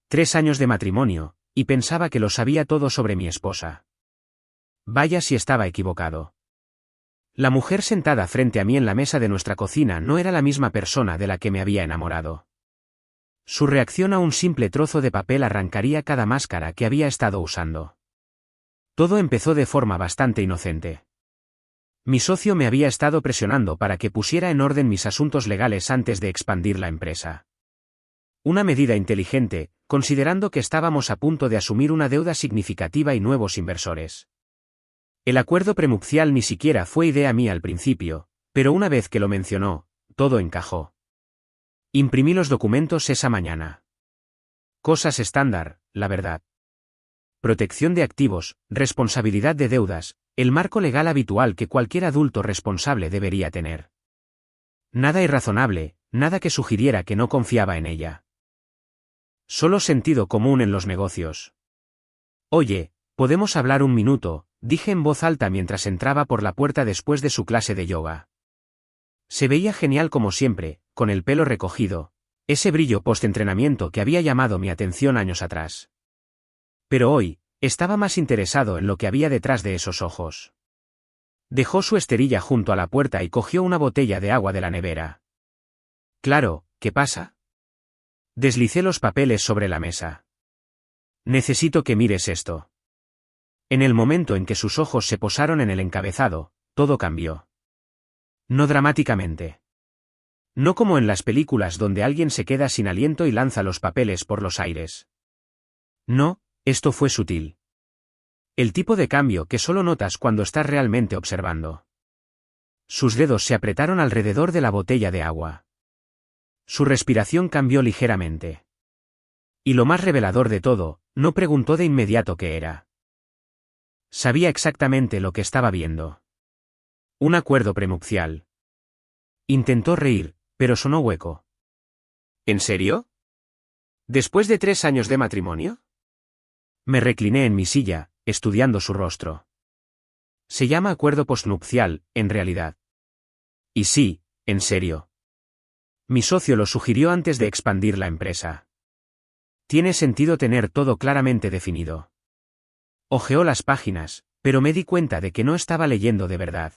3 años de matrimonio, y pensaba que lo sabía todo sobre mi esposa. Vaya si estaba equivocado. La mujer sentada frente a mí en la mesa de nuestra cocina no era la misma persona de la que me había enamorado. Su reacción a un simple trozo de papel arrancaría cada máscara que había estado usando. Todo empezó de forma bastante inocente. Mi socio me había estado presionando para que pusiera en orden mis asuntos legales antes de expandir la empresa. Una medida inteligente, considerando que estábamos a punto de asumir una deuda significativa y nuevos inversores. El acuerdo prenupcial ni siquiera fue idea mía al principio, pero una vez que lo mencionó, todo encajó. Imprimí los documentos esa mañana. Cosas estándar, la verdad. Protección de activos, responsabilidad de deudas, el marco legal habitual que cualquier adulto responsable debería tener. Nada irrazonable, nada que sugiriera que no confiaba en ella. Solo sentido común en los negocios. Oye, ¿podemos hablar un minuto?, dije en voz alta mientras entraba por la puerta después de su clase de yoga. Se veía genial como siempre, con el pelo recogido, ese brillo post-entrenamiento que había llamado mi atención años atrás. Pero hoy, estaba más interesado en lo que había detrás de esos ojos. Dejó su esterilla junto a la puerta y cogió una botella de agua de la nevera. Claro, ¿qué pasa? Deslicé los papeles sobre la mesa. Necesito que mires esto. En el momento en que sus ojos se posaron en el encabezado, todo cambió. No dramáticamente. No como en las películas donde alguien se queda sin aliento y lanza los papeles por los aires. No, esto fue sutil. El tipo de cambio que solo notas cuando estás realmente observando. Sus dedos se apretaron alrededor de la botella de agua. Su respiración cambió ligeramente. Y lo más revelador de todo, no preguntó de inmediato qué era. Sabía exactamente lo que estaba viendo. Un acuerdo prenupcial. Intentó reír, pero sonó hueco. ¿En serio? ¿Después de 3 años de matrimonio? Me recliné en mi silla, estudiando su rostro. Se llama acuerdo postnupcial, en realidad. Y sí, en serio. Mi socio lo sugirió antes de expandir la empresa. Tiene sentido tener todo claramente definido. Hojeó las páginas, pero me di cuenta de que no estaba leyendo de verdad.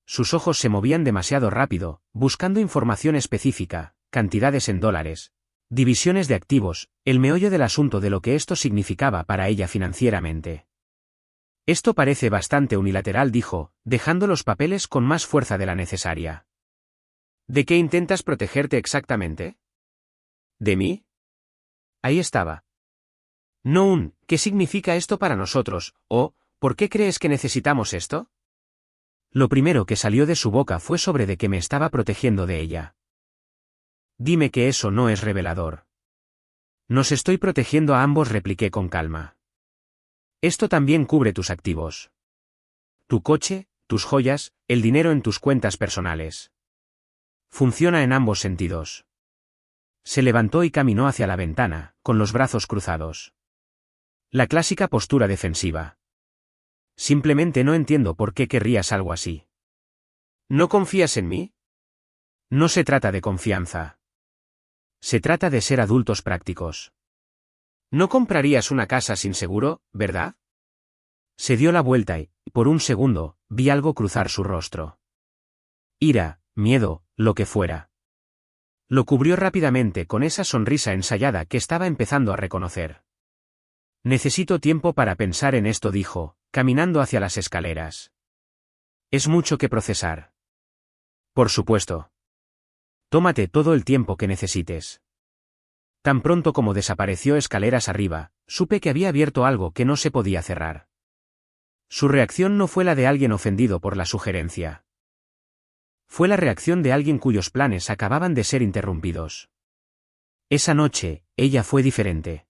Sus ojos se movían demasiado rápido, buscando información específica, cantidades en dólares, divisiones de activos, el meollo del asunto de lo que esto significaba para ella financieramente. Esto parece bastante unilateral, dijo, dejando los papeles con más fuerza de la necesaria. ¿De qué intentas protegerte exactamente? ¿De mí? Ahí estaba. No ¿qué significa esto para nosotros? O, ¿por qué crees que necesitamos esto? Lo primero que salió de su boca fue sobre de que me estaba protegiendo de ella. Dime que eso no es revelador. Nos estoy protegiendo a ambos, repliqué con calma. Esto también cubre tus activos. Tu coche, tus joyas, el dinero en tus cuentas personales. Funciona en ambos sentidos. Se levantó y caminó hacia la ventana, con los brazos cruzados. La clásica postura defensiva. Simplemente no entiendo por qué querrías algo así. ¿No confías en mí? No se trata de confianza. Se trata de ser adultos prácticos. No comprarías una casa sin seguro, ¿verdad? Se dio la vuelta y, por un segundo, vi algo cruzar su rostro. Ira, miedo, lo que fuera. Lo cubrió rápidamente con esa sonrisa ensayada que estaba empezando a reconocer. Necesito tiempo para pensar en esto, dijo, caminando hacia las escaleras. Es mucho que procesar. Por supuesto. Tómate todo el tiempo que necesites. Tan pronto como desapareció escaleras arriba, supe que había abierto algo que no se podía cerrar. Su reacción no fue la de alguien ofendido por la sugerencia. Fue la reacción de alguien cuyos planes acababan de ser interrumpidos. Esa noche, ella fue diferente.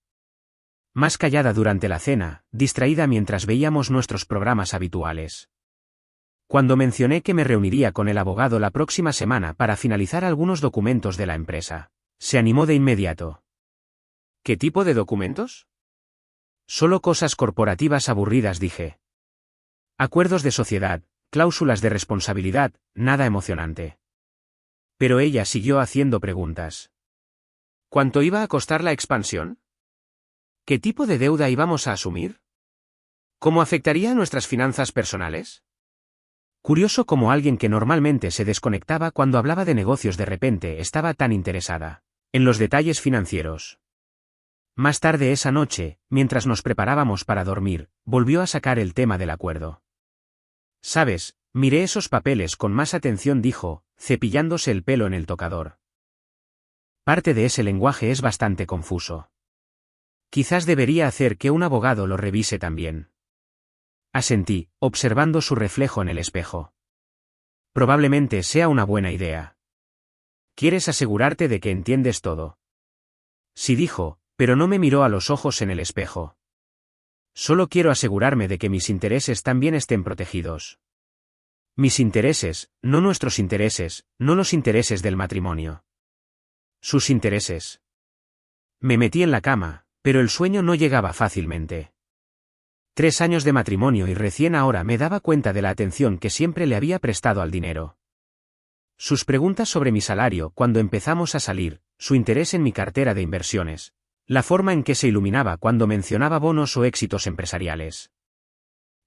Más callada durante la cena, distraída mientras veíamos nuestros programas habituales. Cuando mencioné que me reuniría con el abogado la próxima semana para finalizar algunos documentos de la empresa, se animó de inmediato. ¿Qué tipo de documentos? Solo cosas corporativas aburridas, dije. Acuerdos de sociedad, cláusulas de responsabilidad, nada emocionante. Pero ella siguió haciendo preguntas. ¿Cuánto iba a costar la expansión? ¿Qué tipo de deuda íbamos a asumir? ¿Cómo afectaría a nuestras finanzas personales? Curioso cómo alguien que normalmente se desconectaba cuando hablaba de negocios de repente estaba tan interesada en los detalles financieros. Más tarde esa noche, mientras nos preparábamos para dormir, volvió a sacar el tema del acuerdo. «Sabes, miré esos papeles con más atención», dijo, cepillándose el pelo en el tocador. Parte de ese lenguaje es bastante confuso. Quizás debería hacer que un abogado lo revise también. Asentí, observando su reflejo en el espejo. Probablemente sea una buena idea. ¿Quieres asegurarte de que entiendes todo? Sí, dijo, pero no me miró a los ojos en el espejo. Solo quiero asegurarme de que mis intereses también estén protegidos. Mis intereses, no nuestros intereses, no los intereses del matrimonio. Sus intereses. Me metí en la cama, pero el sueño no llegaba fácilmente. 3 años de matrimonio y recién ahora me daba cuenta de la atención que siempre le había prestado al dinero. Sus preguntas sobre mi salario cuando empezamos a salir, su interés en mi cartera de inversiones, la forma en que se iluminaba cuando mencionaba bonos o éxitos empresariales.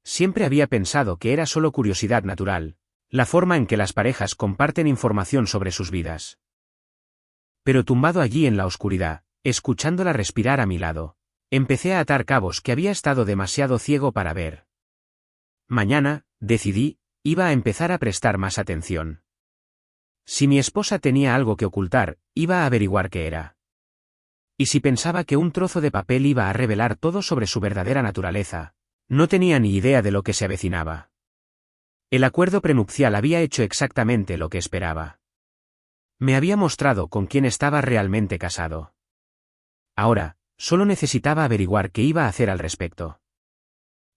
Siempre había pensado que era solo curiosidad natural, la forma en que las parejas comparten información sobre sus vidas. Pero tumbado allí en la oscuridad, escuchándola respirar a mi lado, empecé a atar cabos que había estado demasiado ciego para ver. Mañana, decidí, iba a empezar a prestar más atención. Si mi esposa tenía algo que ocultar, iba a averiguar qué era. Y si pensaba que un trozo de papel iba a revelar todo sobre su verdadera naturaleza, no tenía ni idea de lo que se avecinaba. El acuerdo prenupcial había hecho exactamente lo que esperaba. Me había mostrado con quién estaba realmente casado. Ahora, solo necesitaba averiguar qué iba a hacer al respecto.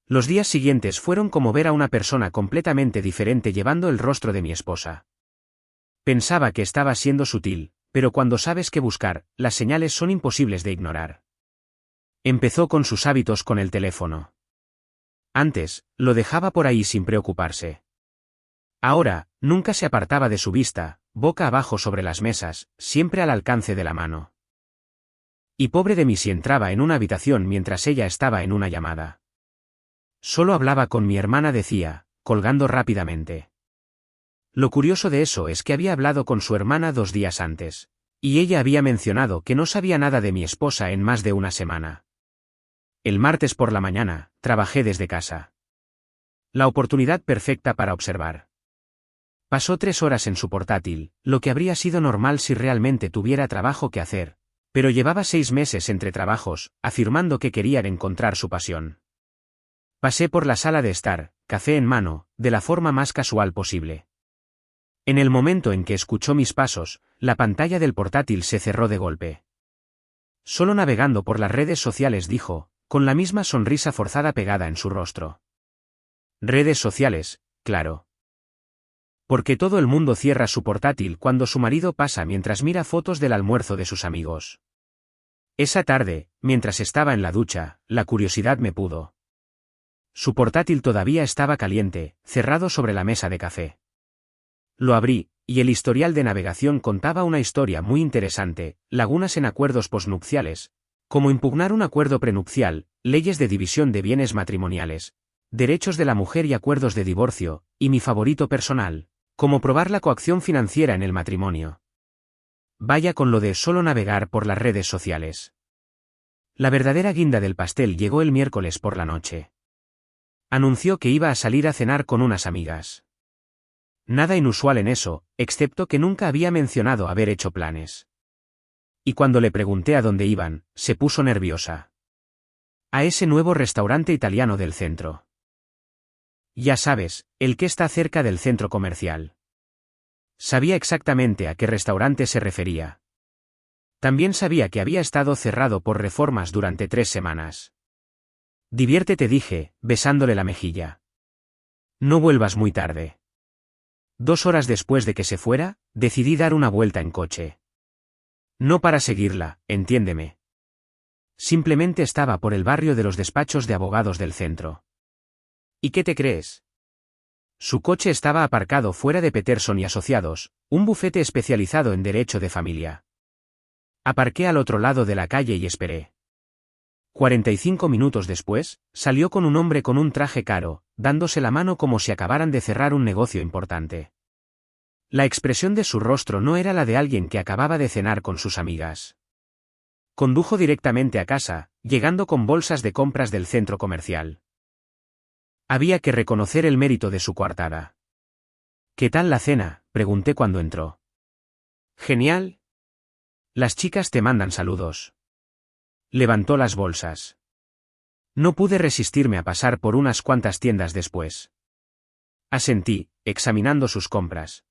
Los días siguientes fueron como ver a una persona completamente diferente llevando el rostro de mi esposa. Pensaba que estaba siendo sutil, pero cuando sabes qué buscar, las señales son imposibles de ignorar. Empezó con sus hábitos con el teléfono. Antes, lo dejaba por ahí sin preocuparse. Ahora, nunca se apartaba de su vista, boca abajo sobre las mesas, siempre al alcance de la mano. Y pobre de mí si entraba en una habitación mientras ella estaba en una llamada. Solo hablaba con mi hermana, decía, colgando rápidamente. Lo curioso de eso es que había hablado con su hermana 2 días antes, y ella había mencionado que no sabía nada de mi esposa en más de una semana. El martes por la mañana, trabajé desde casa. La oportunidad perfecta para observar. Pasó 3 horas en su portátil, lo que habría sido normal si realmente tuviera trabajo que hacer, pero llevaba 6 meses entre trabajos, afirmando que quería encontrar su pasión. Pasé por la sala de estar, café en mano, de la forma más casual posible. En el momento en que escuchó mis pasos, la pantalla del portátil se cerró de golpe. Solo navegando por las redes sociales, dijo, con la misma sonrisa forzada pegada en su rostro. Redes sociales, claro. Porque todo el mundo cierra su portátil cuando su marido pasa mientras mira fotos del almuerzo de sus amigos. Esa tarde, mientras estaba en la ducha, la curiosidad me pudo. Su portátil todavía estaba caliente, cerrado sobre la mesa de café. Lo abrí, y el historial de navegación contaba una historia muy interesante, lagunas en acuerdos posnupciales, como impugnar un acuerdo prenupcial, leyes de división de bienes matrimoniales, derechos de la mujer y acuerdos de divorcio, y mi favorito personal, como probar la coacción financiera en el matrimonio. Vaya con lo de solo navegar por las redes sociales. La verdadera guinda del pastel llegó el miércoles por la noche. Anunció que iba a salir a cenar con unas amigas. Nada inusual en eso, excepto que nunca había mencionado haber hecho planes. Y cuando le pregunté a dónde iban, se puso nerviosa. A ese nuevo restaurante italiano del centro. Ya sabes, el que está cerca del centro comercial. Sabía exactamente a qué restaurante se refería. También sabía que había estado cerrado por reformas durante 3 semanas. Diviértete, dije, besándole la mejilla. No vuelvas muy tarde. 2 horas después de que se fuera, decidí dar una vuelta en coche. No para seguirla, entiéndeme. Simplemente estaba por el barrio de los despachos de abogados del centro. ¿Y qué te crees? Su coche estaba aparcado fuera de Peterson y Asociados, un bufete especializado en derecho de familia. Aparqué al otro lado de la calle y esperé. 45 minutos después, salió con un hombre con un traje caro, dándose la mano como si acabaran de cerrar un negocio importante. La expresión de su rostro no era la de alguien que acababa de cenar con sus amigas. Condujo directamente a casa, llegando con bolsas de compras del centro comercial. Había que reconocer el mérito de su coartada. «¿Qué tal la cena?», pregunté cuando entró. «Genial. Las chicas te mandan saludos». Levantó las bolsas. No pude resistirme a pasar por unas cuantas tiendas después. Asentí, examinando sus compras.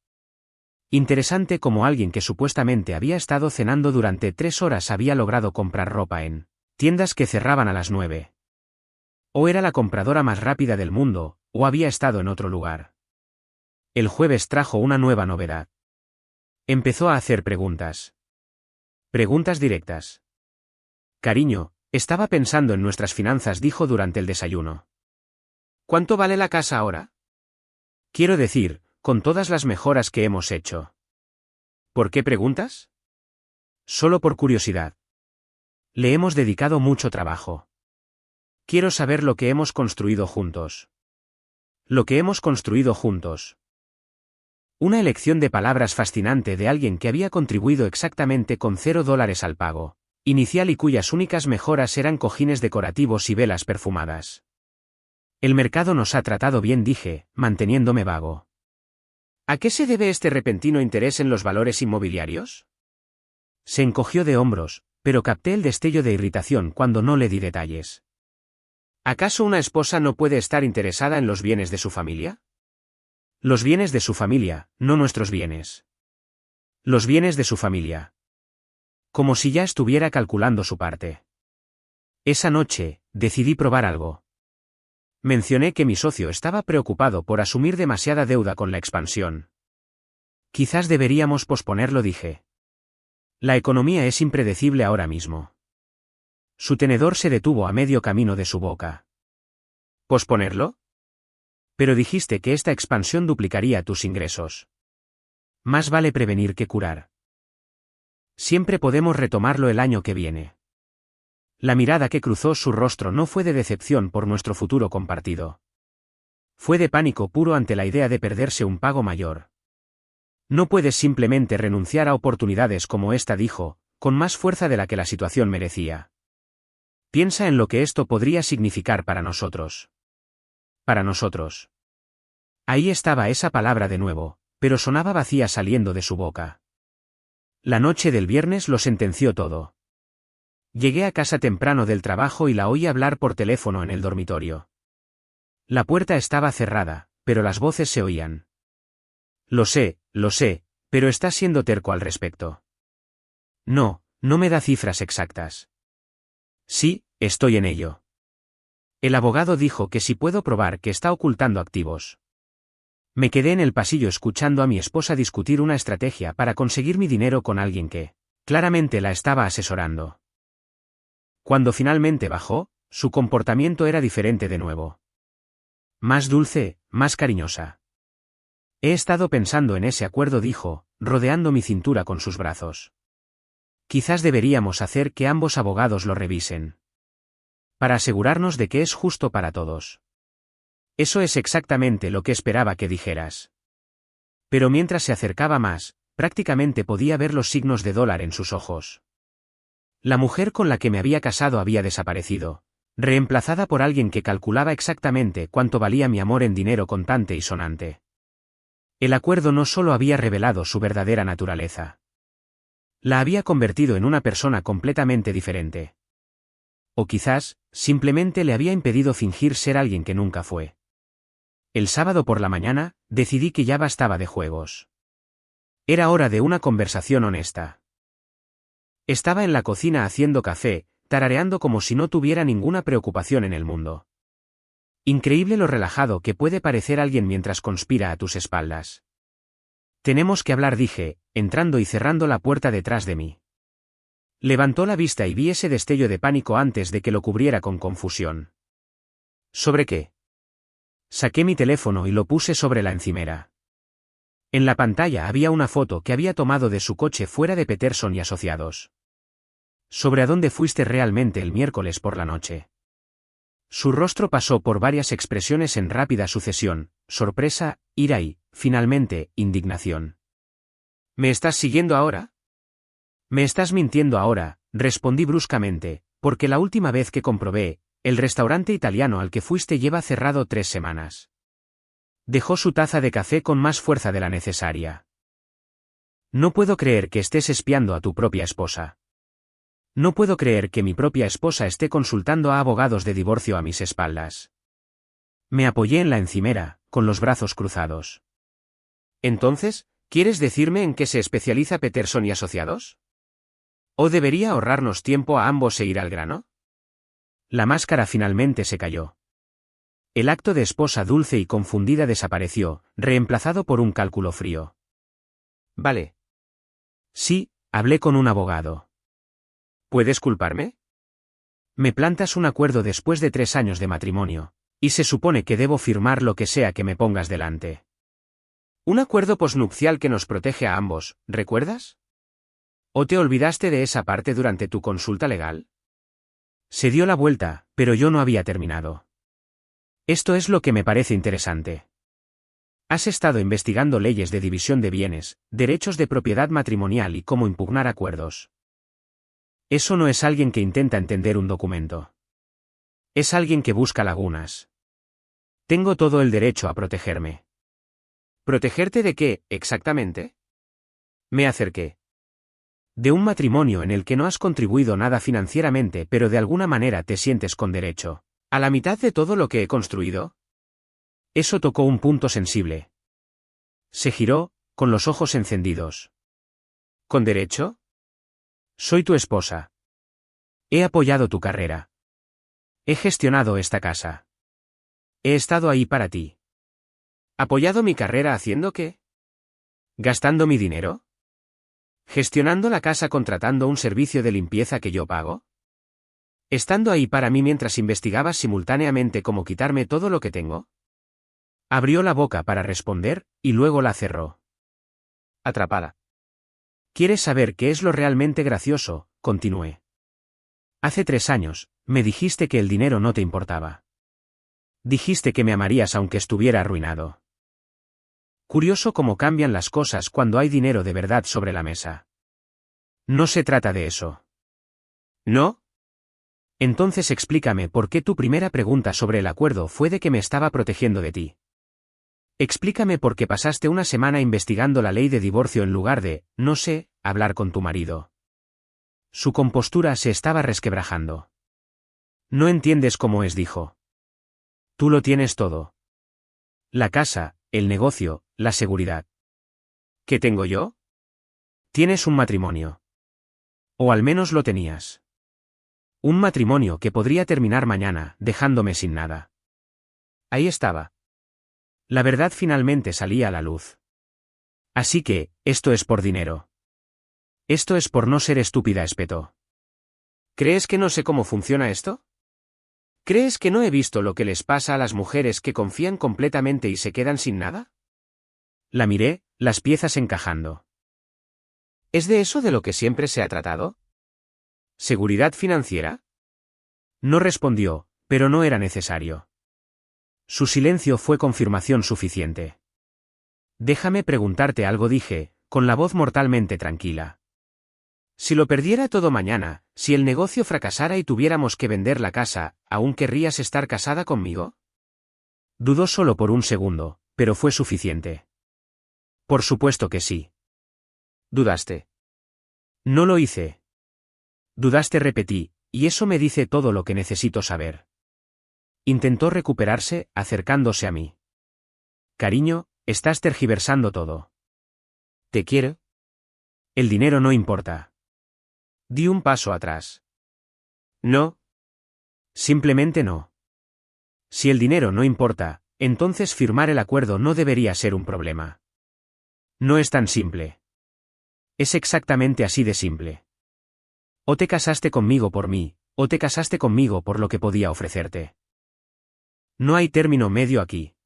Interesante cómo alguien que supuestamente había estado cenando durante 3 horas había logrado comprar ropa en tiendas que cerraban a las 9. O era la compradora más rápida del mundo, o había estado en otro lugar. El jueves trajo una nueva novedad. Empezó a hacer preguntas. Preguntas directas. «Cariño, estaba pensando en nuestras finanzas», dijo durante el desayuno. «¿Cuánto vale la casa ahora?» «Quiero decir, con todas las mejoras que hemos hecho». «¿Por qué preguntas?» «Solo por curiosidad. Le hemos dedicado mucho trabajo. Quiero saber lo que hemos construido juntos». «Lo que hemos construido juntos». Una elección de palabras fascinante de alguien que había contribuido exactamente con $0 al pago inicial y cuyas únicas mejoras eran cojines decorativos y velas perfumadas. «El mercado nos ha tratado bien», dije, manteniéndome vago. «¿A qué se debe este repentino interés en los valores inmobiliarios?» Se encogió de hombros, pero capté el destello de irritación cuando no le di detalles. «¿Acaso una esposa no puede estar interesada en los bienes de su familia?» «Los bienes de su familia, no nuestros bienes». «Los bienes de su familia». Como si ya estuviera calculando su parte. Esa noche, decidí probar algo. Mencioné que mi socio estaba preocupado por asumir demasiada deuda con la expansión. «Quizás deberíamos posponerlo», dije. «La economía es impredecible ahora mismo». Su tenedor se detuvo a medio camino de su boca. «¿Posponerlo? Pero dijiste que esta expansión duplicaría tus ingresos». «Más vale prevenir que curar. Siempre podemos retomarlo el año que viene». La mirada que cruzó su rostro no fue de decepción por nuestro futuro compartido. Fue de pánico puro ante la idea de perderse un pago mayor. «No puedes simplemente renunciar a oportunidades como esta», dijo, con más fuerza de la que la situación merecía. «Piensa en lo que esto podría significar para nosotros». «Para nosotros». Ahí estaba esa palabra de nuevo, pero sonaba vacía saliendo de su boca. La noche del viernes lo sentenció todo. Llegué a casa temprano del trabajo y la oí hablar por teléfono en el dormitorio. La puerta estaba cerrada, pero las voces se oían. Lo sé, pero está siendo terco al respecto». «No, no me da cifras exactas». «Sí, estoy en ello». El abogado dijo que si puedo probar que está ocultando activos. Me quedé en el pasillo escuchando a mi esposa discutir una estrategia para conseguir mi dinero con alguien que, claramente, la estaba asesorando. Cuando finalmente bajó, su comportamiento era diferente de nuevo. Más dulce, más cariñosa. «He estado pensando en ese acuerdo», dijo, rodeando mi cintura con sus brazos. «Quizás deberíamos hacer que ambos abogados lo revisen. Para asegurarnos de que es justo para todos». «Eso es exactamente lo que esperaba que dijeras». Pero mientras se acercaba más, prácticamente podía ver los signos de dólar en sus ojos. La mujer con la que me había casado había desaparecido, reemplazada por alguien que calculaba exactamente cuánto valía mi amor en dinero contante y sonante. El acuerdo no solo había revelado su verdadera naturaleza. La había convertido en una persona completamente diferente. O quizás, simplemente le había impedido fingir ser alguien que nunca fue. El sábado por la mañana, decidí que ya bastaba de juegos. Era hora de una conversación honesta. Estaba en la cocina haciendo café, tarareando como si no tuviera ninguna preocupación en el mundo. Increíble lo relajado que puede parecer alguien mientras conspira a tus espaldas. «Tenemos que hablar», dije, entrando y cerrando la puerta detrás de mí. Levantó la vista y vi ese destello de pánico antes de que lo cubriera con confusión. «¿Sobre qué?» Saqué mi teléfono y lo puse sobre la encimera. En la pantalla había una foto que había tomado de su coche fuera de Peterson y Asociados. ¿Sobre a dónde fuiste realmente el miércoles por la noche? Su rostro pasó por varias expresiones en rápida sucesión: sorpresa, ira y, finalmente, indignación. ¿Me estás siguiendo ahora? Me estás mintiendo ahora, respondí bruscamente, porque la última vez que comprobé, el restaurante italiano al que fuiste lleva cerrado 3 semanas. Dejó su taza de café con más fuerza de la necesaria. No puedo creer que estés espiando a tu propia esposa. No puedo creer que mi propia esposa esté consultando a abogados de divorcio a mis espaldas. Me apoyé en la encimera, con los brazos cruzados. Entonces, ¿quieres decirme en qué se especializa Peterson y Asociados? ¿O debería ahorrarnos tiempo a ambos e ir al grano? La máscara finalmente se cayó. El acto de esposa dulce y confundida desapareció, reemplazado por un cálculo frío. Vale. Sí, hablé con un abogado. ¿Puedes culparme? Me plantas un acuerdo después de 3 años de matrimonio, y se supone que debo firmar lo que sea que me pongas delante. Un acuerdo posnupcial que nos protege a ambos, ¿recuerdas? ¿O te olvidaste de esa parte durante tu consulta legal? Se dio la vuelta, pero yo no había terminado. Esto es lo que me parece interesante. Has estado investigando leyes de división de bienes, derechos de propiedad matrimonial y cómo impugnar acuerdos. Eso no es alguien que intenta entender un documento. Es alguien que busca lagunas. Tengo todo el derecho a protegerme. ¿Protegerte de qué, exactamente? Me acerqué. De un matrimonio en el que no has contribuido nada financieramente, pero de alguna manera te sientes con derecho. ¿A la mitad de todo lo que he construido? Eso tocó un punto sensible. Se giró, con los ojos encendidos. ¿Con derecho? Soy tu esposa. He apoyado tu carrera. He gestionado esta casa. He estado ahí para ti. ¿Apoyado mi carrera haciendo qué? ¿Gastando mi dinero? ¿Gestionando la casa contratando un servicio de limpieza que yo pago? ¿Estando ahí para mí mientras investigabas simultáneamente cómo quitarme todo lo que tengo? Abrió la boca para responder, y luego la cerró. Atrapada. ¿Quieres saber qué es lo realmente gracioso? Continué. Hace 3 años, me dijiste que el dinero no te importaba. Dijiste que me amarías aunque estuviera arruinado. Curioso cómo cambian las cosas cuando hay dinero de verdad sobre la mesa. No se trata de eso. ¿No? Entonces explícame por qué tu primera pregunta sobre el acuerdo fue de que me estaba protegiendo de ti. Explícame por qué pasaste una semana investigando la ley de divorcio en lugar de, no sé, hablar con tu marido. Su compostura se estaba resquebrajando. No entiendes cómo es, dijo. Tú lo tienes todo. La casa, el negocio, la seguridad. ¿Qué tengo yo? Tienes un matrimonio. O al menos lo tenías. Un matrimonio que podría terminar mañana, dejándome sin nada. Ahí estaba. La verdad finalmente salía a la luz. Así que, esto es por dinero. Esto es por no ser estúpida, espetó. ¿Crees que no sé cómo funciona esto? ¿Crees que no he visto lo que les pasa a las mujeres que confían completamente y se quedan sin nada? La miré, las piezas encajando. ¿Es de eso de lo que siempre se ha tratado? ¿Seguridad financiera? No respondió, pero no era necesario. Su silencio fue confirmación suficiente. Déjame preguntarte algo, dije, con la voz mortalmente tranquila. Si lo perdiera todo mañana, si el negocio fracasara y tuviéramos que vender la casa, ¿aún querrías estar casada conmigo? Dudó solo por un segundo, pero fue suficiente. Por supuesto que sí. ¿Dudaste? No lo hice. Dudaste, repetí, y eso me dice todo lo que necesito saber. Intentó recuperarse, acercándose a mí. Cariño, estás tergiversando todo. ¿Te quiero? El dinero no importa. Di un paso atrás. No. Simplemente no. Si el dinero no importa, entonces firmar el acuerdo no debería ser un problema. No es tan simple. Es exactamente así de simple. O te casaste conmigo por mí, o te casaste conmigo por lo que podía ofrecerte. No hay término medio aquí.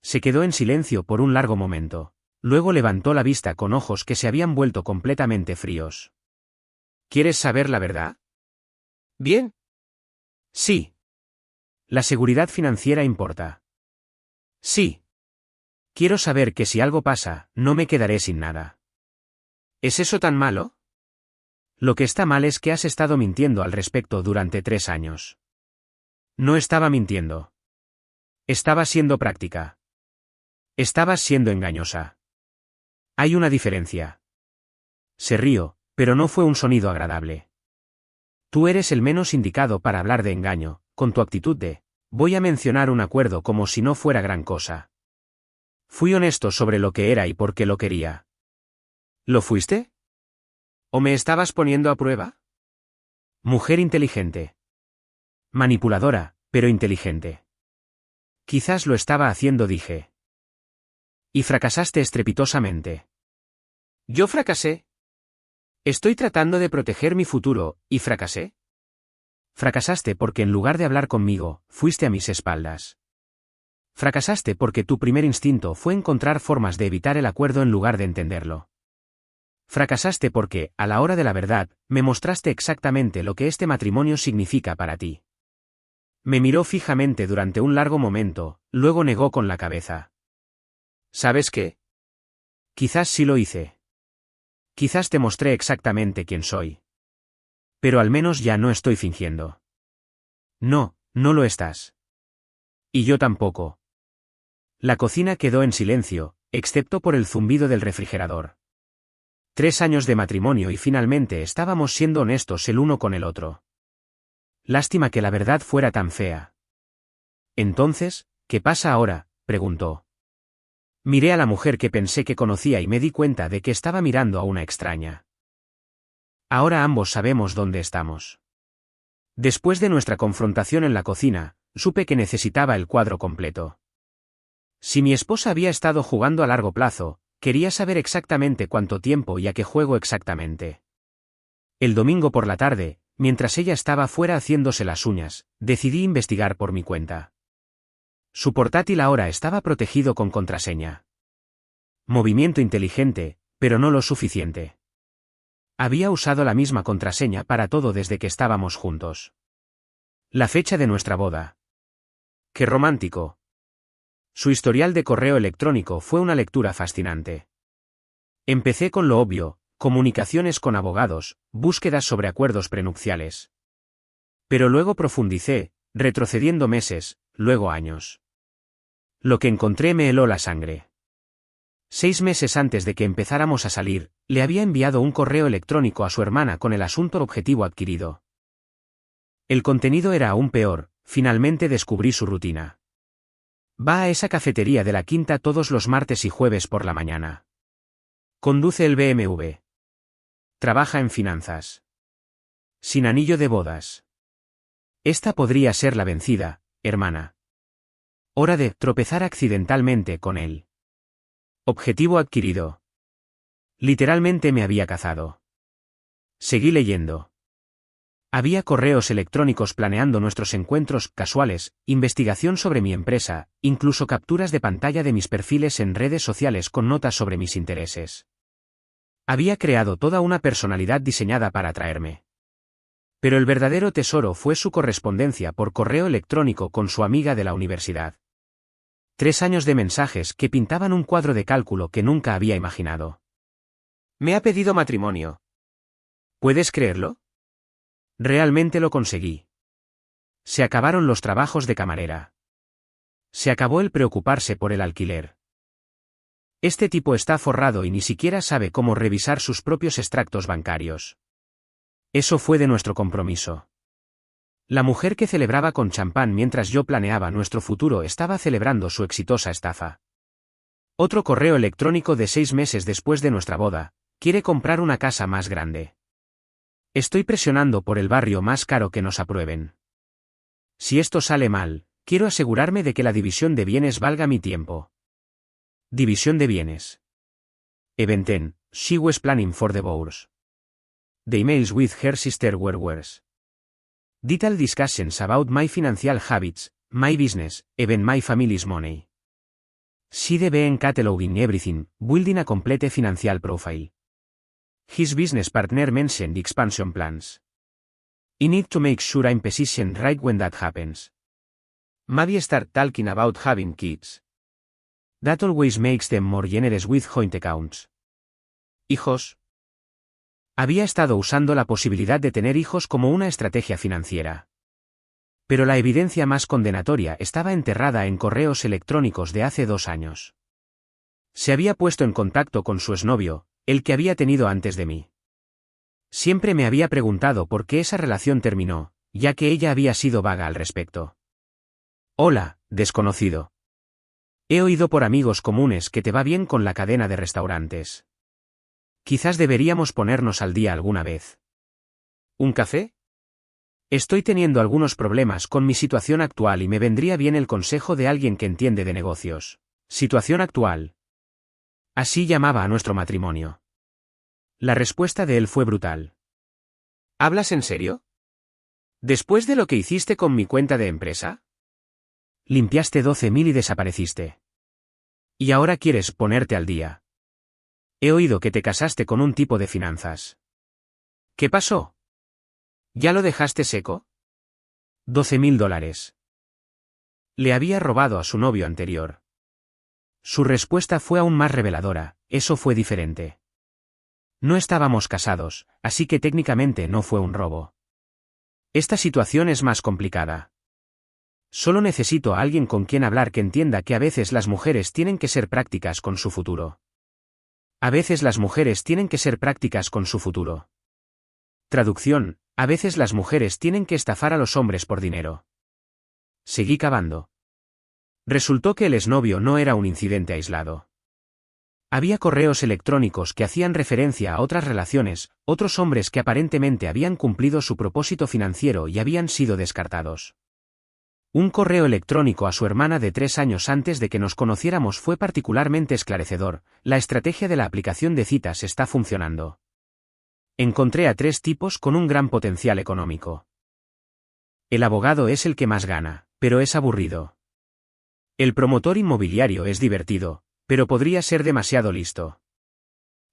Se quedó en silencio por un largo momento. Luego levantó la vista con ojos que se habían vuelto completamente fríos. ¿Quieres saber la verdad? Bien. Sí. La seguridad financiera importa. Sí. Quiero saber que si algo pasa, no me quedaré sin nada. ¿Es eso tan malo? Lo que está mal es que has estado mintiendo al respecto durante 3 años. No estaba mintiendo. Estaba siendo práctica. Estabas siendo engañosa. Hay una diferencia. Se rió, pero no fue un sonido agradable. Tú eres el menos indicado para hablar de engaño, con tu actitud de, voy a mencionar un acuerdo como si no fuera gran cosa. Fui honesto sobre lo que era y por qué lo quería. ¿Lo fuiste? ¿O me estabas poniendo a prueba? Mujer inteligente. Manipuladora, pero inteligente. Quizás lo estaba haciendo, dije. Y fracasaste estrepitosamente. ¿Yo fracasé? Estoy tratando de proteger mi futuro, ¿y fracasé? Fracasaste porque en lugar de hablar conmigo, fuiste a mis espaldas. Fracasaste porque tu primer instinto fue encontrar formas de evitar el acuerdo en lugar de entenderlo. Fracasaste porque, a la hora de la verdad, me mostraste exactamente lo que este matrimonio significa para ti. Me miró fijamente durante un largo momento, luego negó con la cabeza. ¿Sabes qué? Quizás sí lo hice. Quizás te mostré exactamente quién soy. Pero al menos ya no estoy fingiendo. No, no lo estás. Y yo tampoco. La cocina quedó en silencio, excepto por el zumbido del refrigerador. 3 años de matrimonio y finalmente estábamos siendo honestos el uno con el otro. Lástima que la verdad fuera tan fea. Entonces, ¿qué pasa ahora?, preguntó. Miré a la mujer que pensé que conocía y me di cuenta de que estaba mirando a una extraña. Ahora ambos sabemos dónde estamos. Después de nuestra confrontación en la cocina, supe que necesitaba el cuadro completo. Si mi esposa había estado jugando a largo plazo, quería saber exactamente cuánto tiempo y a qué juego exactamente. El domingo por la tarde, mientras ella estaba fuera haciéndose las uñas, decidí investigar por mi cuenta. Su portátil ahora estaba protegido con contraseña. Movimiento inteligente, pero no lo suficiente. Había usado la misma contraseña para todo desde que estábamos juntos. La fecha de nuestra boda. ¡Qué romántico! Su historial de correo electrónico fue una lectura fascinante. Empecé con lo obvio, comunicaciones con abogados, búsquedas sobre acuerdos prenupciales. Pero luego profundicé, retrocediendo meses, luego años. Lo que encontré me heló la sangre. 6 meses antes de que empezáramos a salir, le había enviado un correo electrónico a su hermana con el asunto objetivo adquirido. El contenido era aún peor, finalmente descubrí su rutina. Va a esa cafetería de la Quinta todos los martes y jueves por la mañana. Conduce el BMW. Trabaja en finanzas. Sin anillo de bodas. Esta podría ser la vencida, hermana. Hora de tropezar accidentalmente con él. Objetivo adquirido. Literalmente me había cazado. Seguí leyendo. Había correos electrónicos planeando nuestros encuentros casuales, investigación sobre mi empresa, incluso capturas de pantalla de mis perfiles en redes sociales con notas sobre mis intereses. Había creado toda una personalidad diseñada para atraerme. Pero el verdadero tesoro fue su correspondencia por correo electrónico con su amiga de la universidad. 3 años de mensajes que pintaban un cuadro de cálculo que nunca había imaginado. Me ha pedido matrimonio. ¿Puedes creerlo? Realmente lo conseguí. Se acabaron los trabajos de camarera. Se acabó el preocuparse por el alquiler. Este tipo está forrado y ni siquiera sabe cómo revisar sus propios extractos bancarios. Eso fue de nuestro compromiso. La mujer que celebraba con champán mientras yo planeaba nuestro futuro estaba celebrando su exitosa estafa. Otro correo electrónico de 6 meses después de nuestra boda, quiere comprar una casa más grande. Estoy presionando por el barrio más caro que nos aprueben. Si esto sale mal, quiero asegurarme de que la división de bienes valga mi tiempo. División de bienes. Event 10, she was planning for divorce. The emails with her sister were worse. Detailed discussions about my financial habits, my business, even my family's money. She began cataloging everything, building a complete financial profile. His business partner mentioned expansion plans. I need to make sure I'm positioned right when that happens. Maybe start talking about having kids. That always makes them more generous with joint accounts. ¿Hijos? Había estado usando la posibilidad de tener hijos como una estrategia financiera. Pero la evidencia más condenatoria estaba enterrada en correos electrónicos de hace 2 años. Se había puesto en contacto con su exnovio, el que había tenido antes de mí. Siempre me había preguntado por qué esa relación terminó, ya que ella había sido vaga al respecto. Hola, desconocido. He oído por amigos comunes que te va bien con la cadena de restaurantes. Quizás deberíamos ponernos al día alguna vez. ¿Un café? Estoy teniendo algunos problemas con mi situación actual y me vendría bien el consejo de alguien que entiende de negocios. Situación actual. Así llamaba a nuestro matrimonio. La respuesta de él fue brutal. ¿Hablas en serio? ¿Después de lo que hiciste con mi cuenta de empresa? Limpiaste 12.000 y desapareciste. Y ahora quieres ponerte al día. He oído que te casaste con un tipo de finanzas. ¿Qué pasó? ¿Ya lo dejaste seco? $12.000. Le había robado a su novio anterior. Su respuesta fue aún más reveladora, eso fue diferente. No estábamos casados, así que técnicamente no fue un robo. Esta situación es más complicada. Solo necesito a alguien con quien hablar que entienda que a veces las mujeres tienen que ser prácticas con su futuro. A veces las mujeres tienen que ser prácticas con su futuro. Traducción, a veces las mujeres tienen que estafar a los hombres por dinero. Seguí cavando. Resultó que el exnovio no era un incidente aislado. Había correos electrónicos que hacían referencia a otras relaciones, otros hombres que aparentemente habían cumplido su propósito financiero y habían sido descartados. Un correo electrónico a su hermana de 3 años antes de que nos conociéramos fue particularmente esclarecedor. La estrategia de la aplicación de citas está funcionando. Encontré a 3 tipos con un gran potencial económico. El abogado es el que más gana, pero es aburrido. El promotor inmobiliario es divertido, pero podría ser demasiado listo.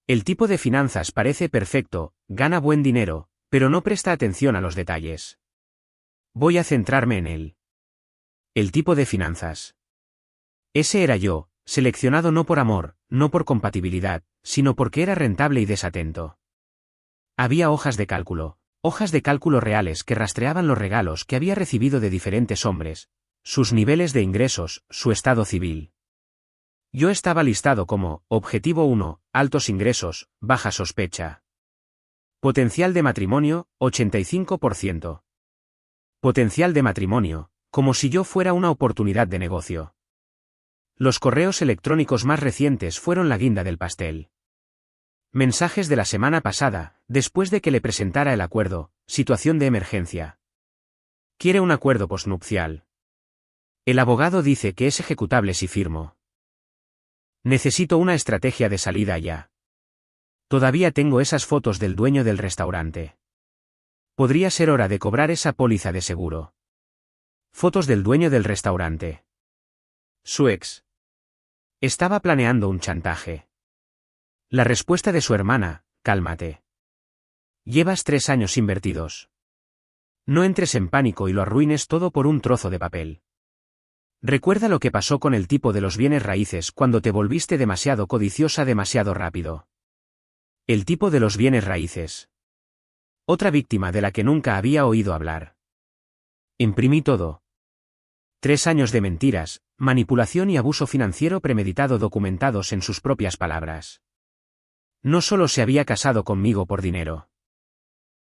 El tipo de finanzas parece perfecto, gana buen dinero, pero no presta atención a los detalles. Voy a centrarme en él. El tipo de finanzas. Ese era yo, seleccionado no por amor, no por compatibilidad, sino porque era rentable y desatento. Había hojas de cálculo reales que rastreaban los regalos que había recibido de diferentes hombres, sus niveles de ingresos, su estado civil. Yo estaba listado como, objetivo 1, altos ingresos, baja sospecha. Potencial de matrimonio, 85%. Potencial de matrimonio, como si yo fuera una oportunidad de negocio. Los correos electrónicos más recientes fueron la guinda del pastel. Mensajes de la semana pasada, después de que le presentara el acuerdo, situación de emergencia. Quiere un acuerdo postnupcial. El abogado dice que es ejecutable si firmo. Necesito una estrategia de salida ya. Todavía tengo esas fotos del dueño del restaurante. Podría ser hora de cobrar esa póliza de seguro. Fotos del dueño del restaurante. Su ex. Estaba planeando un chantaje. La respuesta de su hermana, cálmate. Llevas 3 años invertidos. No entres en pánico y lo arruines todo por un trozo de papel. Recuerda lo que pasó con el tipo de los bienes raíces cuando te volviste demasiado codiciosa demasiado rápido. El tipo de los bienes raíces. Otra víctima de la que nunca había oído hablar. Imprimí todo. 3 años de mentiras, manipulación y abuso financiero premeditado documentados en sus propias palabras. No solo se había casado conmigo por dinero.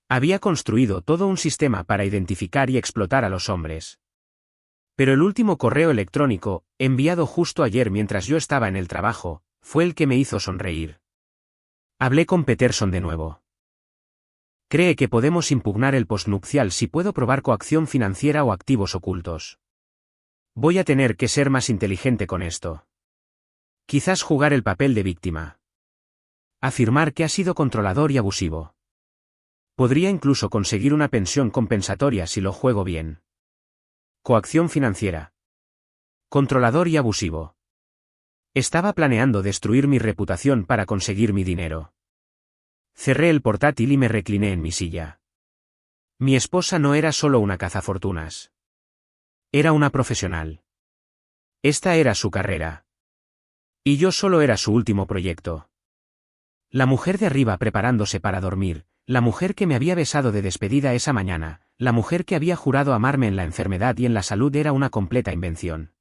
Había construido todo un sistema para identificar y explotar a los hombres. Pero el último correo electrónico, enviado justo ayer mientras yo estaba en el trabajo, fue el que me hizo sonreír. Hablé con Peterson de nuevo. Cree que podemos impugnar el postnupcial si puedo probar coacción financiera o activos ocultos. Voy a tener que ser más inteligente con esto. Quizás jugar el papel de víctima. Afirmar que ha sido controlador y abusivo. Podría incluso conseguir una pensión compensatoria si lo juego bien. Coacción financiera. Controlador y abusivo. Estaba planeando destruir mi reputación para conseguir mi dinero. Cerré el portátil y me recliné en mi silla. Mi esposa no era solo una cazafortunas. Era una profesional. Esta era su carrera. Y yo solo era su último proyecto. La mujer de arriba preparándose para dormir, la mujer que me había besado de despedida esa mañana, la mujer que había jurado amarme en la enfermedad y en la salud era una completa invención.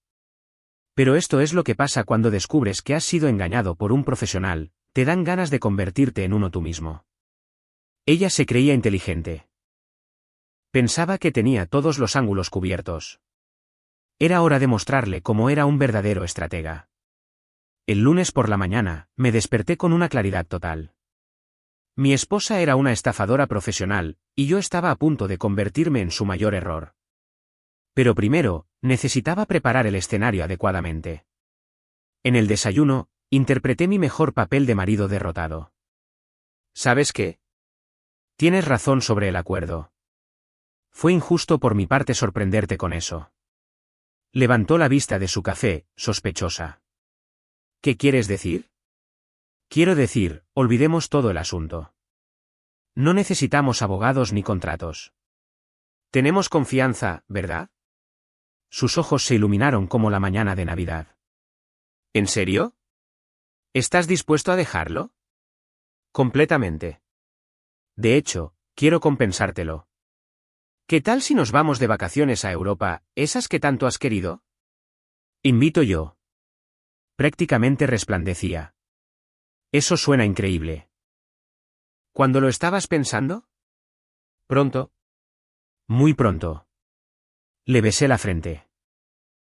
Pero esto es lo que pasa cuando descubres que has sido engañado por un profesional, te dan ganas de convertirte en uno tú mismo. Ella se creía inteligente. Pensaba que tenía todos los ángulos cubiertos. Era hora de mostrarle cómo era un verdadero estratega. El lunes por la mañana, me desperté con una claridad total. Mi esposa era una estafadora profesional, y yo estaba a punto de convertirme en su mayor error. Pero primero, necesitaba preparar el escenario adecuadamente. En el desayuno, interpreté mi mejor papel de marido derrotado. ¿Sabes qué? Tienes razón sobre el acuerdo. Fue injusto por mi parte sorprenderte con eso. Levantó la vista de su café, sospechosa. ¿Qué quieres decir? Quiero decir, olvidemos todo el asunto. No necesitamos abogados ni contratos. Tenemos confianza, ¿verdad? Sus ojos se iluminaron como la mañana de Navidad. ¿En serio? ¿Estás dispuesto a dejarlo? Completamente. De hecho, quiero compensártelo. ¿Qué tal si nos vamos de vacaciones a Europa, esas que tanto has querido? Invito yo. Prácticamente resplandecía. Eso suena increíble. ¿Cuándo lo estabas pensando? Pronto. Muy pronto. Le besé la frente.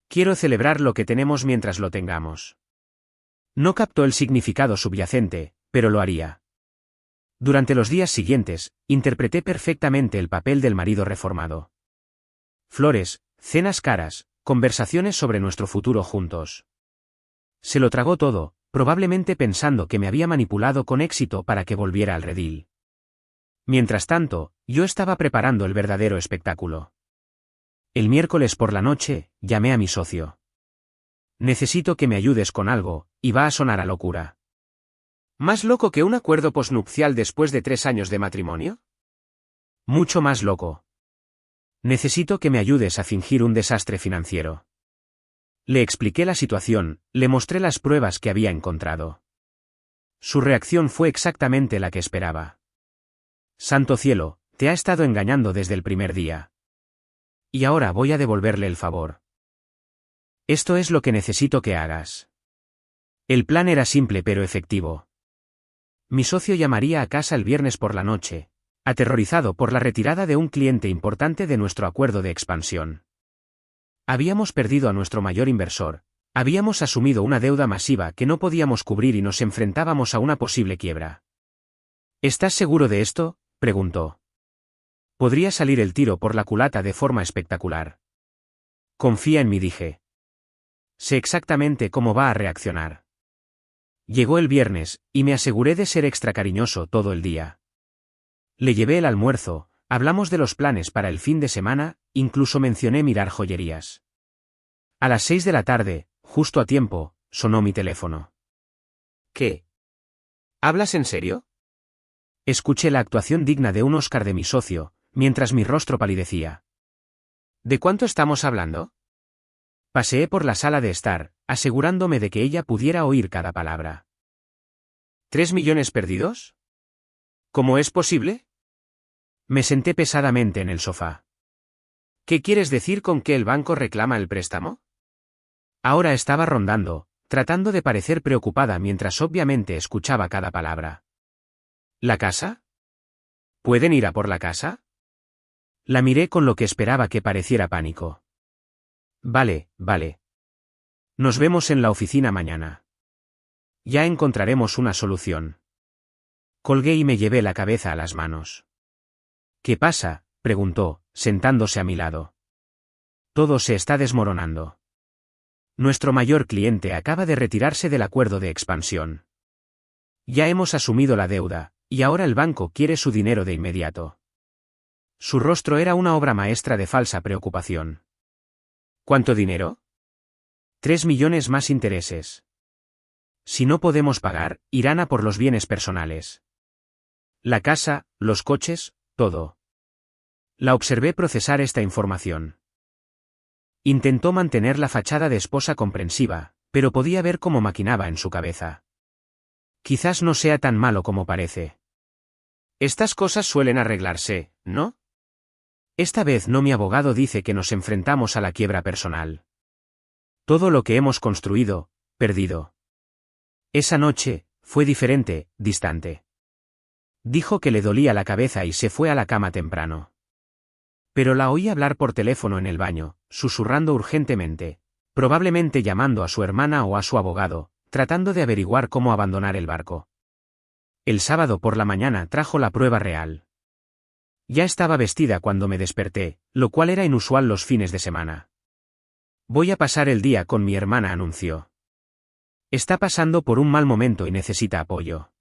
Quiero celebrar lo que tenemos mientras lo tengamos. No captó el significado subyacente, pero lo haría. Durante los días siguientes, interpreté perfectamente el papel del marido reformado. Flores, cenas caras, conversaciones sobre nuestro futuro juntos. Se lo tragó todo, probablemente pensando que me había manipulado con éxito para que volviera al redil. Mientras tanto, yo estaba preparando el verdadero espectáculo. El miércoles por la noche, llamé a mi socio. Necesito que me ayudes con algo, y va a sonar a locura. ¿Más loco que un acuerdo posnupcial después de 3 años de matrimonio? Mucho más loco. Necesito que me ayudes a fingir un desastre financiero. Le expliqué la situación, le mostré las pruebas que había encontrado. Su reacción fue exactamente la que esperaba. Santo cielo, te ha estado engañando desde el primer día. Y ahora voy a devolverle el favor. Esto es lo que necesito que hagas. El plan era simple pero efectivo. Mi socio llamaría a casa el viernes por la noche, aterrorizado por la retirada de un cliente importante de nuestro acuerdo de expansión. Habíamos perdido a nuestro mayor inversor, habíamos asumido una deuda masiva que no podíamos cubrir y nos enfrentábamos a una posible quiebra. ¿Estás seguro de esto?, preguntó. Podría salir el tiro por la culata de forma espectacular. Confía en mí, dije. Sé exactamente cómo va a reaccionar. Llegó el viernes, y me aseguré de ser extra cariñoso todo el día. Le llevé el almuerzo, hablamos de los planes para el fin de semana, incluso mencioné mirar joyerías. A las 6 de la tarde, justo a tiempo, sonó mi teléfono. ¿Qué? ¿Hablas en serio? Escuché la actuación digna de un Oscar de mi socio, mientras mi rostro palidecía. ¿De cuánto estamos hablando? Paseé por la sala de estar, asegurándome de que ella pudiera oír cada palabra. ¿3 millones perdidos? ¿Cómo es posible? Me senté pesadamente en el sofá. ¿Qué quieres decir con que el banco reclama el préstamo? Ahora estaba rondando, tratando de parecer preocupada mientras obviamente escuchaba cada palabra. ¿La casa? ¿Pueden ir a por la casa? La miré con lo que esperaba que pareciera pánico. Vale, vale. Nos vemos en la oficina mañana. Ya encontraremos una solución. Colgué y me llevé la cabeza a las manos. ¿Qué pasa?, preguntó, sentándose a mi lado. Todo se está desmoronando. Nuestro mayor cliente acaba de retirarse del acuerdo de expansión. Ya hemos asumido la deuda, y ahora el banco quiere su dinero de inmediato. Su rostro era una obra maestra de falsa preocupación. ¿Cuánto dinero? 3 millones más intereses. Si no podemos pagar, irán a por los bienes personales. La casa, los coches, todo. La observé procesar esta información. Intentó mantener la fachada de esposa comprensiva, pero podía ver cómo maquinaba en su cabeza. Quizás no sea tan malo como parece. Estas cosas suelen arreglarse, ¿no? Esta vez no, mi abogado dice que nos enfrentamos a la quiebra personal. Todo lo que hemos construido, perdido. Esa noche, fue diferente, distante. Dijo que le dolía la cabeza y se fue a la cama temprano. Pero la oí hablar por teléfono en el baño, susurrando urgentemente, probablemente llamando a su hermana o a su abogado, tratando de averiguar cómo abandonar el barco. El sábado por la mañana trajo la prueba real. Ya estaba vestida cuando me desperté, lo cual era inusual los fines de semana. Voy a pasar el día con mi hermana, anunció. Está pasando por un mal momento y necesita apoyo.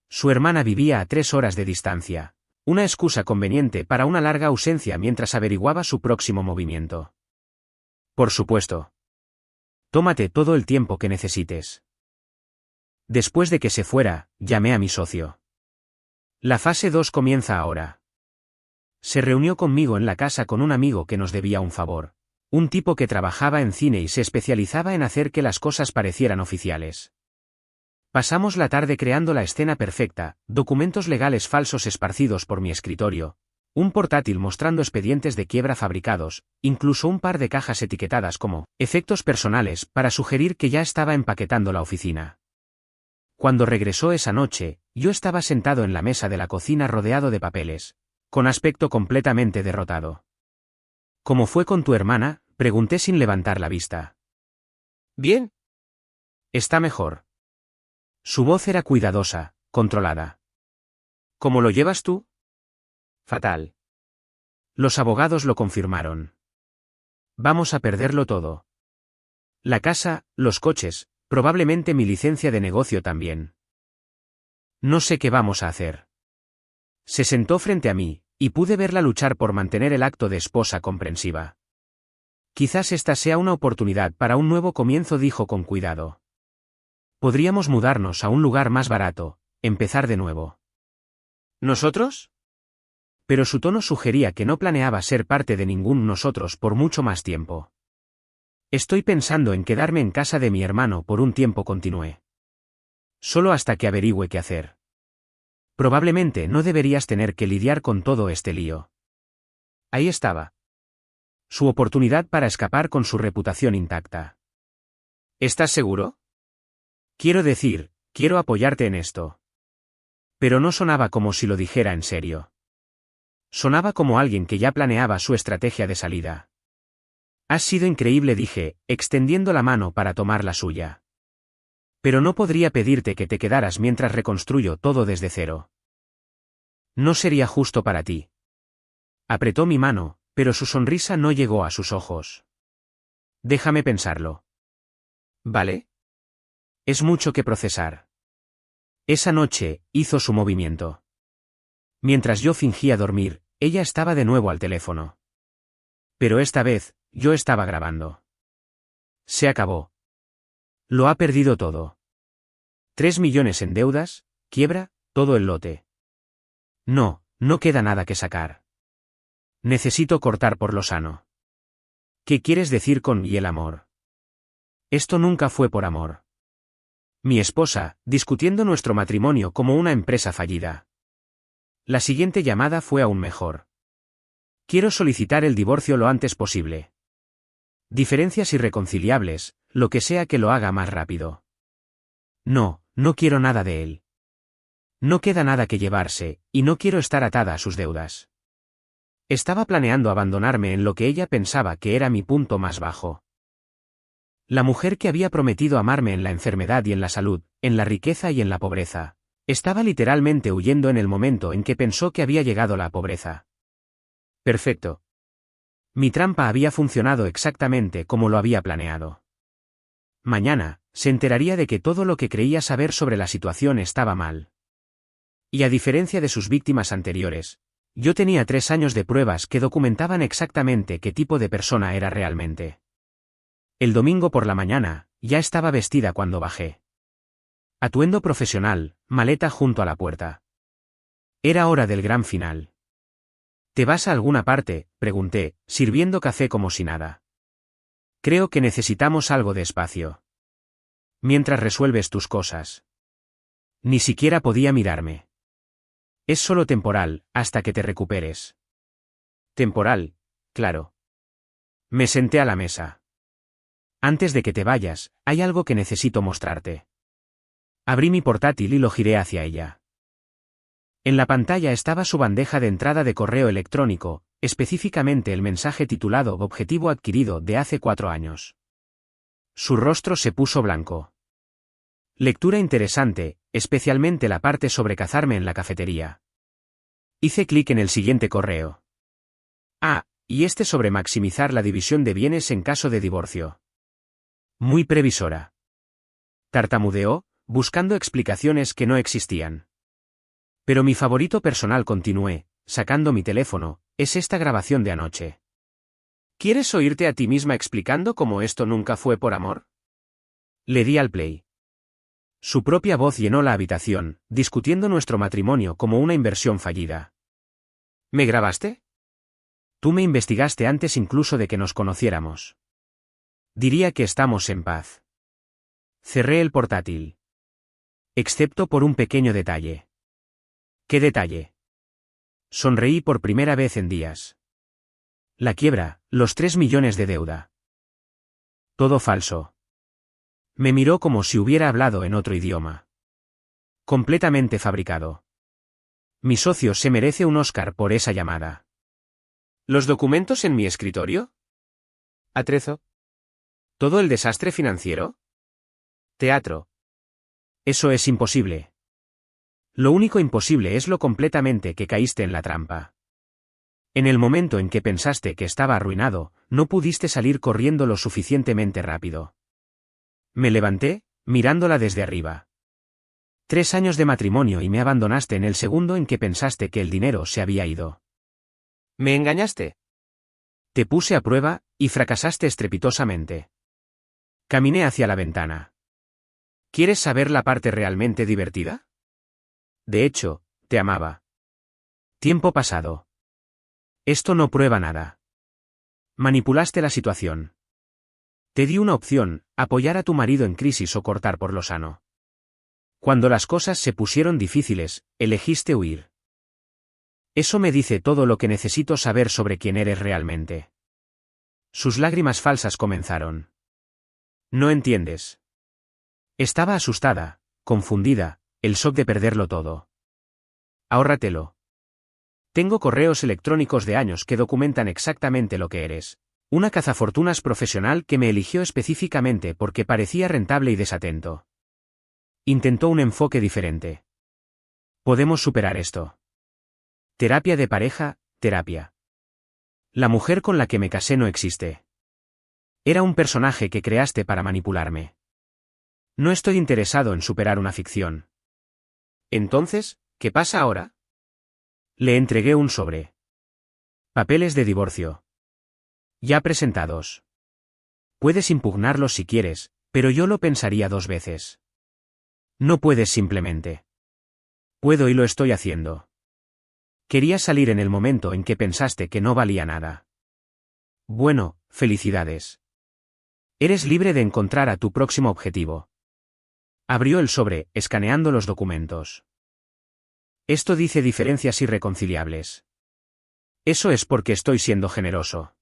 Su hermana vivía a 3 horas de distancia, una excusa conveniente para una larga ausencia mientras averiguaba su próximo movimiento. Por supuesto. Tómate todo el tiempo que necesites. Después de que se fuera, llamé a mi socio. La fase 2 comienza ahora. Se reunió conmigo en la casa con un amigo que nos debía un favor. Un tipo que trabajaba en cine y se especializaba en hacer que las cosas parecieran oficiales. Pasamos la tarde creando la escena perfecta, documentos legales falsos esparcidos por mi escritorio, un portátil mostrando expedientes de quiebra fabricados, incluso un par de cajas etiquetadas como efectos personales para sugerir que ya estaba empaquetando la oficina. Cuando regresó esa noche, yo estaba sentado en la mesa de la cocina rodeado de papeles, con aspecto completamente derrotado. ¿Cómo fue con tu hermana?, pregunté sin levantar la vista. Bien. Está mejor. Su voz era cuidadosa, controlada. ¿Cómo lo llevas tú? Fatal. Los abogados lo confirmaron. Vamos a perderlo todo. La casa, los coches, probablemente mi licencia de negocio también. No sé qué vamos a hacer. Se sentó frente a mí, y pude verla luchar por mantener el acto de esposa comprensiva. Quizás esta sea una oportunidad para un nuevo comienzo, dijo con cuidado. Podríamos mudarnos a un lugar más barato, empezar de nuevo. ¿Nosotros? Pero su tono sugería que no planeaba ser parte de ningún nosotros por mucho más tiempo. Estoy pensando en quedarme en casa de mi hermano por un tiempo, continué. Solo hasta que averigüe qué hacer. Probablemente no deberías tener que lidiar con todo este lío. Ahí estaba. Su oportunidad para escapar con su reputación intacta. ¿Estás seguro? Quiero decir, quiero apoyarte en esto. Pero no sonaba como si lo dijera en serio. Sonaba como alguien que ya planeaba su estrategia de salida. Has sido increíble, dije, extendiendo la mano para tomar la suya. Pero no podría pedirte que te quedaras mientras reconstruyo todo desde cero. No sería justo para ti. Apretó mi mano, pero su sonrisa no llegó a sus ojos. Déjame pensarlo. ¿Vale? Es mucho que procesar. Esa noche, hizo su movimiento. Mientras yo fingía dormir, ella estaba de nuevo al teléfono. Pero esta vez, yo estaba grabando. Se acabó. Lo ha perdido todo. 3 millones en deudas, quiebra, todo el lote. No, no queda nada que sacar. Necesito cortar por lo sano. ¿Qué quieres decir con y el amor? Esto nunca fue por amor. Mi esposa, discutiendo nuestro matrimonio como una empresa fallida. La siguiente llamada fue aún mejor. Quiero solicitar el divorcio lo antes posible. Diferencias irreconciliables, lo que sea que lo haga más rápido. No, no quiero nada de él. No queda nada que llevarse, y no quiero estar atada a sus deudas. Estaba planeando abandonarme en lo que ella pensaba que era mi punto más bajo. La mujer que había prometido amarme en la enfermedad y en la salud, en la riqueza y en la pobreza, estaba literalmente huyendo en el momento en que pensó que había llegado la pobreza. Perfecto. Mi trampa había funcionado exactamente como lo había planeado. Mañana, se enteraría de que todo lo que creía saber sobre la situación estaba mal. Y a diferencia de sus víctimas anteriores, yo tenía 3 años de pruebas que documentaban exactamente qué tipo de persona era realmente. El domingo por la mañana, ya estaba vestida cuando bajé. Atuendo profesional, maleta junto a la puerta. Era hora del gran final. ¿Te vas a alguna parte?, pregunté, sirviendo café como si nada. Creo que necesitamos algo de espacio. Mientras resuelves tus cosas. Ni siquiera podía mirarme. Es solo temporal, hasta que te recuperes. Temporal, claro. Me senté a la mesa. Antes de que te vayas, hay algo que necesito mostrarte. Abrí mi portátil y lo giré hacia ella. En la pantalla estaba su bandeja de entrada de correo electrónico, específicamente el mensaje titulado Objetivo adquirido de hace 4 años. Su rostro se puso blanco. Lectura interesante, especialmente la parte sobre cazarme en la cafetería. Hice clic en el siguiente correo. Ah, y este sobre maximizar la división de bienes en caso de divorcio. Muy previsora. Tartamudeó, buscando explicaciones que no existían. Pero mi favorito personal, continué, sacando mi teléfono, es esta grabación de anoche. ¿Quieres oírte a ti misma explicando cómo esto nunca fue por amor? Le di al play. Su propia voz llenó la habitación, discutiendo nuestro matrimonio como una inversión fallida. ¿Me grabaste? Tú me investigaste antes incluso de que nos conociéramos. Diría que estamos en paz. Cerré el portátil. Excepto por un pequeño detalle. ¿Qué detalle? Sonreí por primera vez en días. La quiebra, los 3 millones de deuda. Todo falso. Me miró como si hubiera hablado en otro idioma. Completamente fabricado. Mi socio se merece un Oscar por esa llamada. ¿Los documentos en mi escritorio? Atrezo. ¿Todo el desastre financiero? Teatro. Eso es imposible. Lo único imposible es lo completamente que caíste en la trampa. En el momento en que pensaste que estaba arruinado, no pudiste salir corriendo lo suficientemente rápido. Me levanté, mirándola desde arriba. 3 años de matrimonio y me abandonaste en el segundo en que pensaste que el dinero se había ido. ¿Me engañaste? Te puse a prueba, y fracasaste estrepitosamente. Caminé hacia la ventana. ¿Quieres saber la parte realmente divertida? De hecho, te amaba. Tiempo pasado. Esto no prueba nada. Manipulaste la situación. Te di una opción, apoyar a tu marido en crisis o cortar por lo sano. Cuando las cosas se pusieron difíciles, elegiste huir. Eso me dice todo lo que necesito saber sobre quién eres realmente. Sus lágrimas falsas comenzaron. No entiendes. Estaba asustada, confundida, el shock de perderlo todo. Ahórratelo. Tengo correos electrónicos de años que documentan exactamente lo que eres. Una cazafortunas profesional que me eligió específicamente porque parecía rentable y desatento. Intentó un enfoque diferente. Podemos superar esto. Terapia de pareja, terapia. La mujer con la que me casé no existe. Era un personaje que creaste para manipularme. No estoy interesado en superar una ficción. Entonces, ¿qué pasa ahora? Le entregué un sobre. Papeles de divorcio. Ya presentados. Puedes impugnarlos si quieres, pero yo lo pensaría 2 veces. No puedes simplemente. Puedo y lo estoy haciendo. Querías salir en el momento en que pensaste que no valía nada. Bueno, felicidades. Eres libre de encontrar a tu próximo objetivo. Abrió el sobre, escaneando los documentos. Esto dice diferencias irreconciliables. Eso es porque estoy siendo generoso.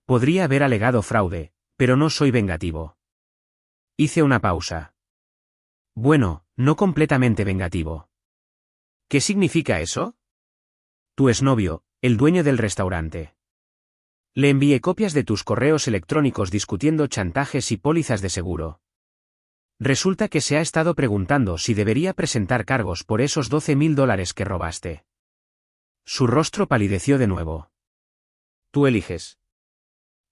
Podría haber alegado fraude, pero no soy vengativo. Hice una pausa. Bueno, no completamente vengativo. ¿Qué significa eso? Tu exnovio, el dueño del restaurante. Le envié copias de tus correos electrónicos discutiendo chantajes y pólizas de seguro. Resulta que se ha estado preguntando si debería presentar cargos por esos $12.000 que robaste. Su rostro palideció de nuevo. Tú eliges.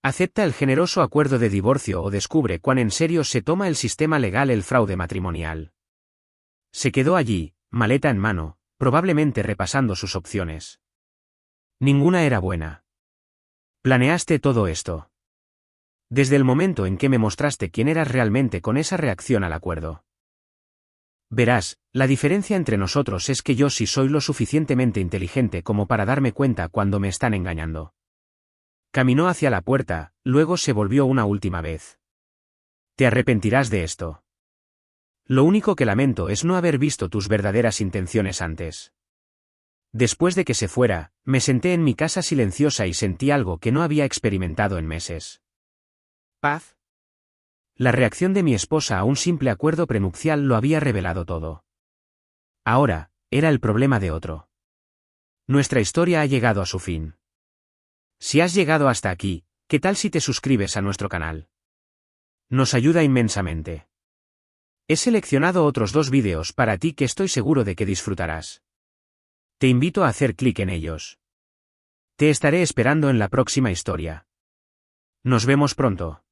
Acepta el generoso acuerdo de divorcio o descubre cuán en serio se toma el sistema legal el fraude matrimonial. Se quedó allí, maleta en mano, probablemente repasando sus opciones. Ninguna era buena. Planeaste todo esto. Desde el momento en que me mostraste quién eras realmente con esa reacción al acuerdo. Verás, la diferencia entre nosotros es que yo sí soy lo suficientemente inteligente como para darme cuenta cuando me están engañando. Caminó hacia la puerta, luego se volvió una última vez. Te arrepentirás de esto. Lo único que lamento es no haber visto tus verdaderas intenciones antes. Después de que se fuera, me senté en mi casa silenciosa y sentí algo que no había experimentado en meses. ¿Paz? La reacción de mi esposa a un simple acuerdo prenupcial lo había revelado todo. Ahora, era el problema de otro. Nuestra historia ha llegado a su fin. Si has llegado hasta aquí, ¿qué tal si te suscribes a nuestro canal? Nos ayuda inmensamente. He seleccionado otros 2 vídeos para ti que estoy seguro de que disfrutarás. Te invito a hacer clic en ellos. Te estaré esperando en la próxima historia. Nos vemos pronto.